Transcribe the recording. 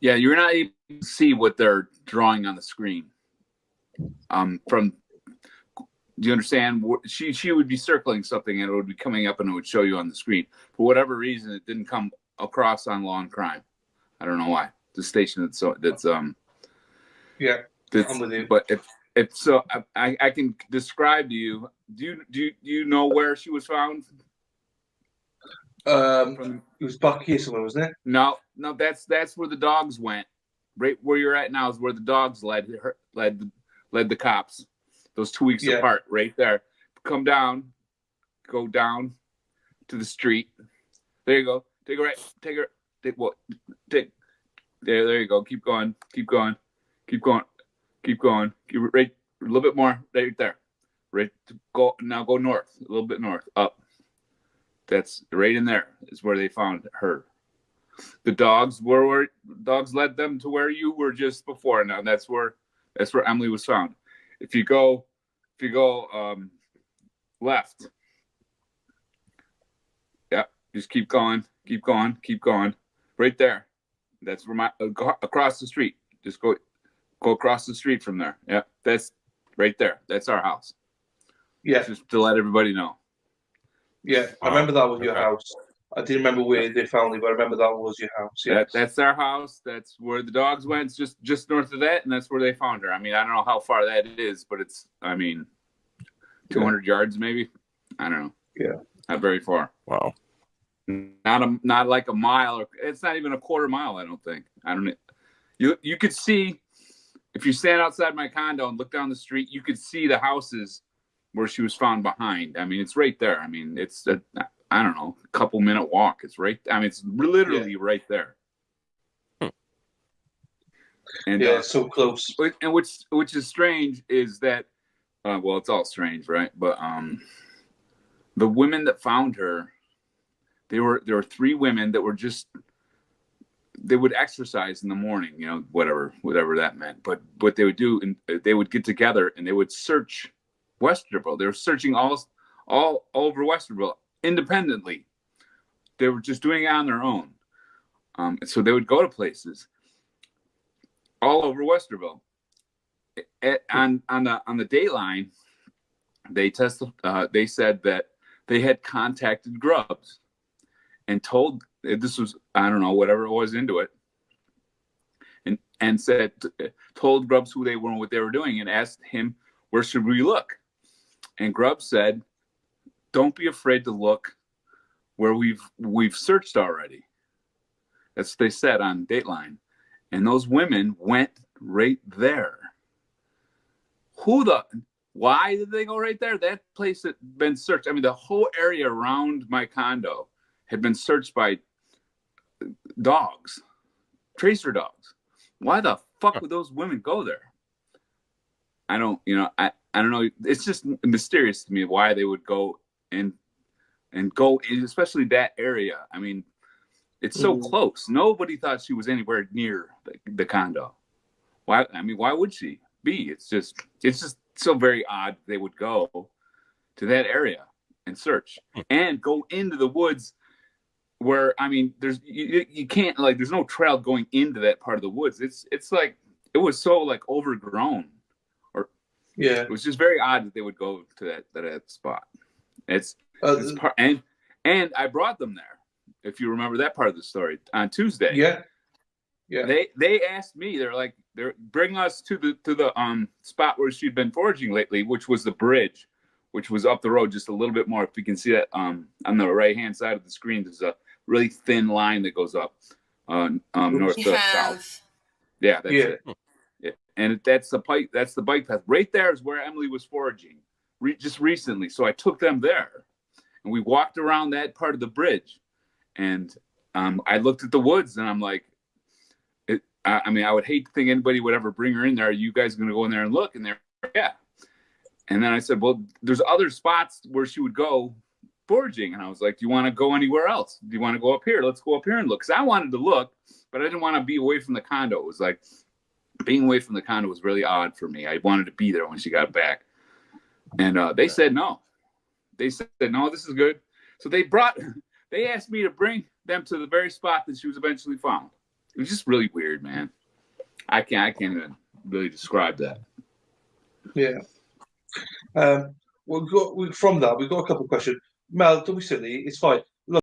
Yeah, you're not able to see what they're drawing on the screen. From Do you understand? She would be circling something and it would be coming up and it would show you on the screen. For whatever reason, it didn't come across on Law and Crime. I don't know why. The station Yeah, that's I'm with you. but if so, I can describe to you. Do you know where she was found? It was back here somewhere, wasn't it? No, that's where the dogs went. Right where you're at now is where the dogs led the cops. Those 2 weeks apart, right there. Come down, go down to the street. There you go. Take a right. Take there you go. Keep going. Keep going. Keep going. Keep going. Keep right a little bit more. Right there. Right. Go now. Go north. A little bit north. Up. That's right in there. Is where they found her. The dogs led them to where you were just before. Now that's where Emily was found. If you go left, yeah, just keep going. Right there. That's where across the street. Just go across the street from there. Yeah, that's right there. That's our house. Yeah, just to let everybody know. Yeah, I remember that was your house. I didn't remember where they found it, but I remember that was your house. Yeah, that's our house. That's where the dogs went. It's just north of that, and that's where they found her. I mean, I don't know how far that is, but it's 200 yards maybe. I don't know. Yeah, not very far. Wow. Not like a mile, or it's not even a quarter mile. I don't think. I don't. You could see if you stand outside my condo and look down the street, you could see the houses where she was found behind. I mean, it's right there. I mean, it's I don't know, a couple minute walk. It's right. I mean, it's literally right there. And yeah, so close. And which is strange is that, well, it's all strange, right? But the women that found her, there were 3 women that were they would exercise in the morning, you know, whatever that meant. But what they would do, and they would get together and they would search Westerville. They were searching all over Westerville independently. They were just doing it on their own. So they would go to places all over Westerville. On the Dateline, they said that they had contacted Grubbs and told, this was, I don't know, whatever it was into it, and told Grubbs who they were and what they were doing, and asked him, where should we look? And Grubbs said, don't be afraid to look where we've searched already. That's what they said on Dateline. And those women went right there. Why did they go right there? That place had been searched. I mean, the whole area around my condo had been searched by dogs, tracer dogs. Why the fuck would those women go there? I don't know. It's just mysterious to me why they would go and go, especially that area. I mean, it's so close. Nobody thought she was anywhere near the condo. Why? I mean, why would she be? It's just so very odd they would go to that area and search and go into the woods where, I mean, you can't, like, there's no trail going into that part of the woods. It's like, it was so like overgrown. Yeah, it was just very odd that they would go to that spot. It's part, and I brought them there. If you remember that part of the story on Tuesday. Yeah. They asked me. They're bring us to the spot where she'd been foraging lately, which was the bridge, which was up the road just a little bit more. If you can see that on the right hand side of the screen, there's a really thin line that goes up north to south. Yeah, that's it. Yeah. And that's the bike path. Right there is where Emily was foraging just recently. So I took them there, and we walked around that part of the bridge, and I looked at the woods, and I'm like, I mean, I would hate to think anybody would ever bring her in there. Are you guys going to go in there and look? And they're, yeah. And then I said, well, there's other spots where she would go foraging. And I was like, do you want to go anywhere else? Do you want to go up here? Let's go up here and look. Because I wanted to look, but I didn't want to be away from the condo. It was like, being away from the condo was really odd for me. I wanted to be there when she got back. And they said no. They said, no, this is good. So they asked me to bring them to the very spot that she was eventually found. It was just really weird, man. I can't even really describe that. Yeah. From that, we've got a couple of questions. Mel, don't be silly. It's fine.